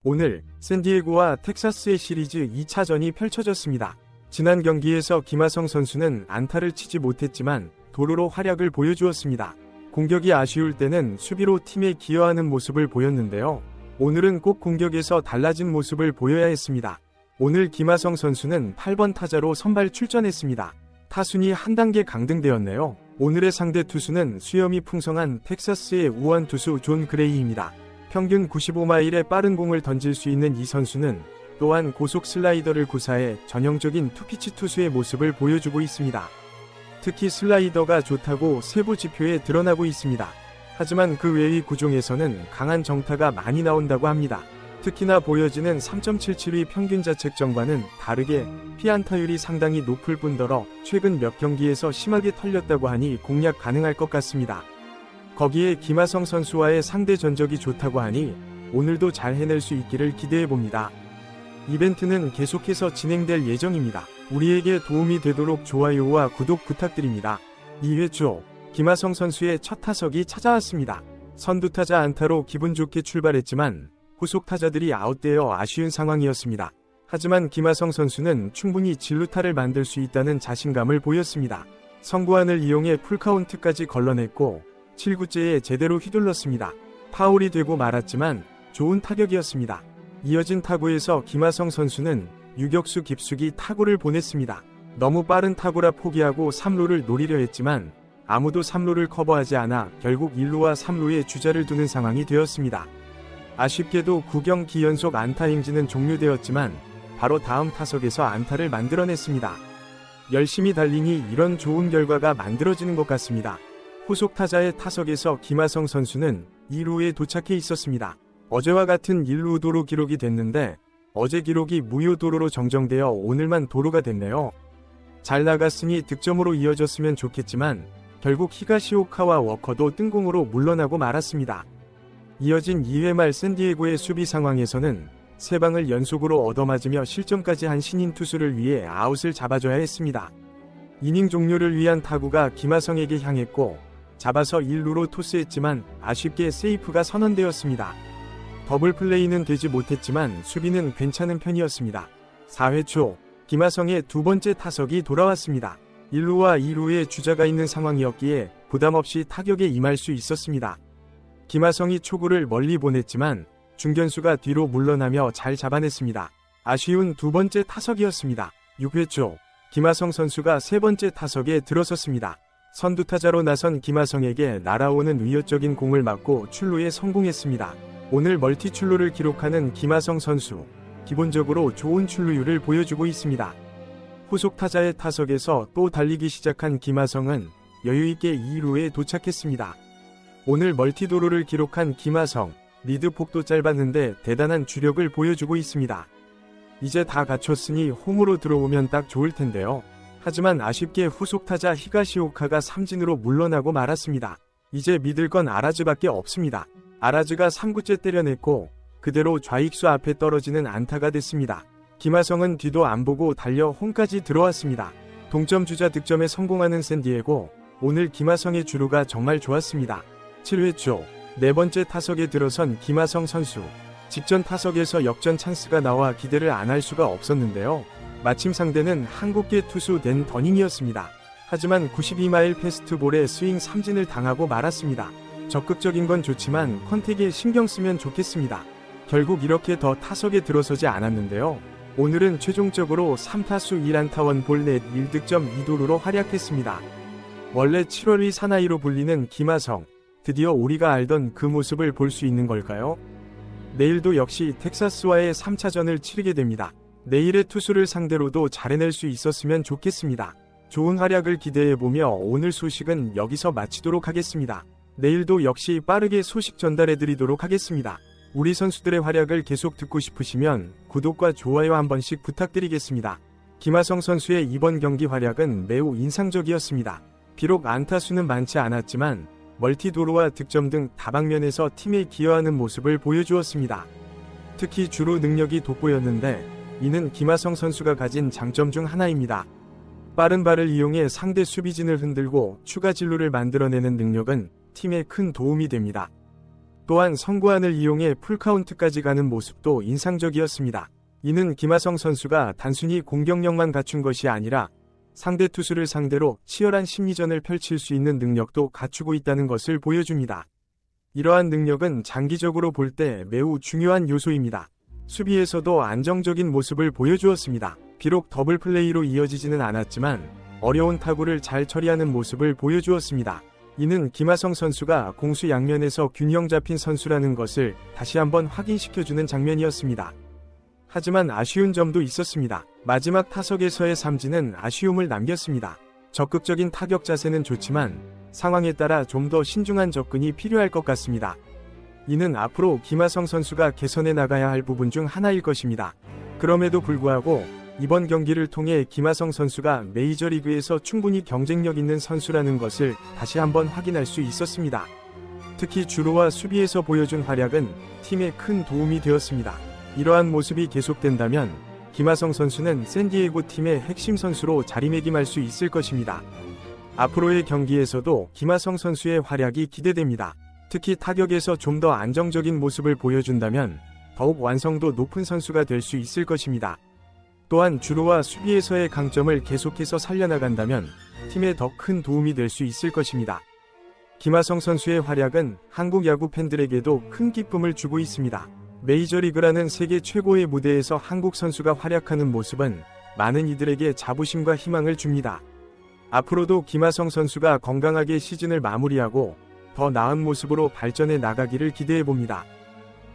오늘 샌디에고와 텍사스의 시리즈 2차전이 펼쳐졌습니다. 지난 경기에서 김하성 선수는 안타를 치지 못했지만 도루로 활약을 보여주었습니다. 공격이 아쉬울 때는 수비로 팀에 기여하는 모습을 보였는데요. 오늘은 꼭 공격에서 달라진 모습을 보여야 했습니다. 오늘 김하성 선수는 8번 타자로 선발 출전했습니다. 타순이 한 단계 강등되었네요. 오늘의 상대 투수는 수염이 풍성한 텍사스의 우완 투수 존 그레이입니다. 평균 95마일의 빠른 공을 던질 수 있는 이 선수는 또한 고속 슬라이더를 구사해 전형적인 투피치 투수의 모습을 보여주고 있습니다. 특히 슬라이더가 좋다고 세부 지표에 드러나고 있습니다. 하지만 그 외의 구종에서는 강한 정타가 많이 나온다고 합니다. 특히나 보여지는 3.77의 평균 자책점과는 다르게 피안타율이 상당히 높을 뿐더러 최근 몇 경기에서 심하게 털렸다고 하니 공략 가능할 것 같습니다. 거기에 김하성 선수와의 상대 전적이 좋다고 하니 오늘도 잘 해낼 수 있기를 기대해봅니다. 이벤트는 계속해서 진행될 예정입니다. 우리에게 도움이 되도록 좋아요와 구독 부탁드립니다. 2회 초 김하성 선수의 첫 타석이 찾아왔습니다. 선두타자 안타로 기분 좋게 출발했지만 후속 타자들이 아웃되어 아쉬운 상황이었습니다. 하지만 김하성 선수는 충분히 진루타를 만들 수 있다는 자신감을 보였습니다. 성구안을 이용해 풀카운트까지 걸러냈고 7구째에 제대로 휘둘렀습니다. 파울이 되고 말았지만 좋은 타격이었습니다. 이어진 타구에서 김하성 선수는 유격수 깊숙이 타구를 보냈습니다. 너무 빠른 타구라 포기하고 3루를 노리려 했지만 아무도 3루를 커버하지 않아 결국 1루와 3루에 주자를 두는 상황이 되었습니다. 아쉽게도 9경기 연속 안타 행진은 종료되었지만 바로 다음 타석에서 안타를 만들어냈습니다. 열심히 달리니 이런 좋은 결과가 만들어지는 것 같습니다. 후속 타자의 타석에서 김하성 선수는 2루에 도착해 있었습니다. 어제와 같은 1루 도루 기록이 됐는데 어제 기록이 무효 도루로 정정되어 오늘만 도루가 됐네요. 잘 나갔으니 득점으로 이어졌으면 좋겠지만 결국 히가시오카와 워커도 뜬공으로 물러나고 말았습니다. 이어진 2회 말 샌디에고의 수비 상황에서는 3방을 연속으로 얻어맞으며 실점까지 한 신인 투수를 위해 아웃을 잡아줘야 했습니다. 이닝 종료를 위한 타구가 김하성에게 향했고 잡아서 1루로 토스했지만 아쉽게 세이프가 선언되었습니다. 더블 플레이는 되지 못했지만 수비는 괜찮은 편이었습니다. 4회 초 김하성의 두 번째 타석이 돌아왔습니다. 1루와 2루에 주자가 있는 상황이었기에 부담없이 타격에 임할 수 있었습니다. 김하성이 초구를 멀리 보냈지만 중견수가 뒤로 물러나며 잘 잡아냈습니다. 아쉬운 두 번째 타석이었습니다. 6회 초 김하성 선수가 세 번째 타석에 들어섰습니다. 선두타자로 나선 김하성에게 날아오는 위협적인 공을 맞고 출루에 성공했습니다. 오늘 멀티 출루를 기록하는 김하성 선수, 기본적으로 좋은 출루율을 보여주고 있습니다. 후속 타자의 타석에서 또 달리기 시작한 김하성은 여유있게 2루에 도착했습니다. 오늘 멀티 도루를 기록한 김하성, 리드 폭도 짧았는데 대단한 주력을 보여주고 있습니다. 이제 다 갖췄으니 홈으로 들어오면 딱 좋을 텐데요. 하지만 아쉽게 후속 타자 히가시오카가 삼진으로 물러나고 말았습니다. 이제 믿을 건 아라즈밖에 없습니다. 아라즈가 3구째 때려냈고 그대로 좌익수 앞에 떨어지는 안타가 됐습니다. 김하성은 뒤도 안 보고 달려 홈까지 들어왔습니다. 동점 주자 득점에 성공하는 샌디에고, 오늘 김하성의 주루가 정말 좋았습니다. 7회 초 네 번째 타석에 들어선 김하성 선수, 직전 타석에서 역전 찬스가 나와 기대를 안 할 수가 없었는데요. 마침 상대는 한국계 투수 댄 더닝이었습니다. 하지만 92마일 패스트볼에 스윙 삼진을 당하고 말았습니다. 적극적인 건 좋지만 컨택에 신경 쓰면 좋겠습니다. 결국 이렇게 더 타석에 들어서지 않았는데요. 오늘은 최종적으로 3타수 1안타 1볼 넷 1득점 2도루로 활약했습니다. 원래 7월의 사나이로 불리는 김하성, 드디어 우리가 알던 그 모습을 볼 수 있는 걸까요? 내일도 역시 텍사스와의 3차전을 치르게 됩니다. 내일의 투수를 상대로도 잘 해낼 수 있었으면 좋겠습니다. 좋은 활약을 기대해보며 오늘 소식은 여기서 마치도록 하겠습니다. 내일도 역시 빠르게 소식 전달해드리도록 하겠습니다. 우리 선수들의 활약을 계속 듣고 싶으시면 구독과 좋아요 한 번씩 부탁드리겠습니다. 김하성 선수의 이번 경기 활약은 매우 인상적이었습니다. 비록 안타수는 많지 않았지만 멀티 도루와 득점 등 다방면에서 팀에 기여하는 모습을 보여주었습니다. 특히 주루 능력이 돋보였는데 이는 김하성 선수가 가진 장점 중 하나입니다. 빠른 발을 이용해 상대 수비진을 흔들고 추가 진루를 만들어내는 능력은 팀에 큰 도움이 됩니다. 또한 성구안을 이용해 풀카운트까지 가는 모습도 인상적이었습니다. 이는 김하성 선수가 단순히 공격력만 갖춘 것이 아니라 상대 투수를 상대로 치열한 심리전을 펼칠 수 있는 능력도 갖추고 있다는 것을 보여줍니다. 이러한 능력은 장기적으로 볼 때 매우 중요한 요소입니다. 수비에서도 안정적인 모습을 보여주었습니다. 비록 더블 플레이로 이어지지는 않았지만 어려운 타구를 잘 처리하는 모습을 보여주었습니다. 이는 김하성 선수가 공수 양면에서 균형 잡힌 선수라는 것을 다시 한번 확인시켜주는 장면이었습니다. 하지만 아쉬운 점도 있었습니다. 마지막 타석에서의 삼진은 아쉬움을 남겼습니다. 적극적인 타격 자세는 좋지만 상황에 따라 좀 더 신중한 접근이 필요할 것 같습니다. 이는 앞으로 김하성 선수가 개선해 나가야 할 부분 중 하나일 것입니다. 그럼에도 불구하고 이번 경기를 통해 김하성 선수가 메이저리그에서 충분히 경쟁력 있는 선수라는 것을 다시 한번 확인할 수 있었습니다. 특히 주루와 수비에서 보여준 활약은 팀에 큰 도움이 되었습니다. 이러한 모습이 계속된다면 김하성 선수는 샌디에고 팀의 핵심 선수로 자리매김할 수 있을 것입니다. 앞으로의 경기에서도 김하성 선수의 활약이 기대됩니다. 특히 타격에서 좀 더 안정적인 모습을 보여준다면 더욱 완성도 높은 선수가 될 수 있을 것입니다. 또한 주루와 수비에서의 강점을 계속해서 살려나간다면 팀에 더 큰 도움이 될 수 있을 것입니다. 김하성 선수의 활약은 한국 야구 팬들에게도 큰 기쁨을 주고 있습니다. 메이저리그라는 세계 최고의 무대에서 한국 선수가 활약하는 모습은 많은 이들에게 자부심과 희망을 줍니다. 앞으로도 김하성 선수가 건강하게 시즌을 마무리하고 더 나은 모습으로 발전해 나가기를 기대해봅니다.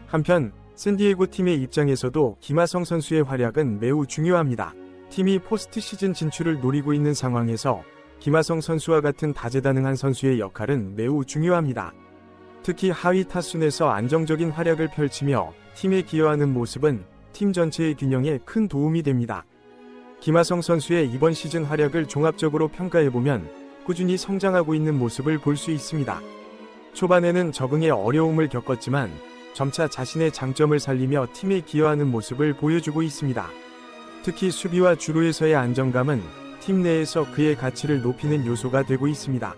한편 샌디에고 팀의 입장에서도 김하성 선수의 활약은 매우 중요합니다. 팀이 포스트 시즌 진출을 노리고 있는 상황에서 김하성 선수와 같은 다재다능한 선수의 역할은 매우 중요합니다. 특히 하위 타순에서 안정적인 활약을 펼치며 팀에 기여하는 모습은 팀 전체의 균형에 큰 도움이 됩니다. 김하성 선수의 이번 시즌 활약을 종합적으로 평가해보면 꾸준히 성장하고 있는 모습을 볼 수 있습니다. 초반에는 적응에 어려움을 겪었지만 점차 자신의 장점을 살리며 팀에 기여하는 모습을 보여주고 있습니다. 특히 수비와 주루에서의 안정감은 팀 내에서 그의 가치를 높이는 요소가 되고 있습니다.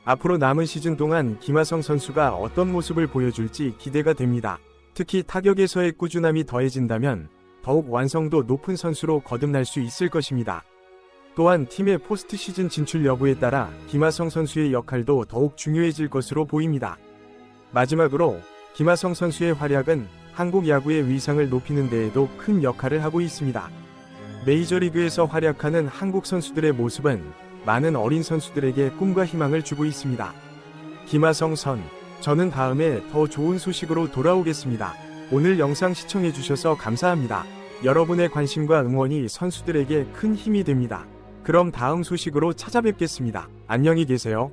앞으로 남은 시즌 동안 김하성 선수가 어떤 모습을 보여줄지 기대가 됩니다. 특히 타격에서의 꾸준함이 더해진다면 더욱 완성도 높은 선수로 거듭날 수 있을 것입니다. 또한 팀의 포스트 시즌 진출 여부에 따라 김하성 선수의 역할도 더욱 중요해질 것으로 보입니다. 마지막으로 김하성 선수의 활약은 한국 야구의 위상을 높이는 데에도 큰 역할을 하고 있습니다. 메이저리그에서 활약하는 한국 선수들의 모습은 많은 어린 선수들에게 꿈과 희망을 주고 있습니다. 김하성 선, 저는 다음에 더 좋은 소식으로 돌아오겠습니다. 오늘 영상 시청해주셔서 감사합니다. 여러분의 관심과 응원이 선수들에게 큰 힘이 됩니다. 그럼 다음 소식으로 찾아뵙겠습니다. 안녕히 계세요.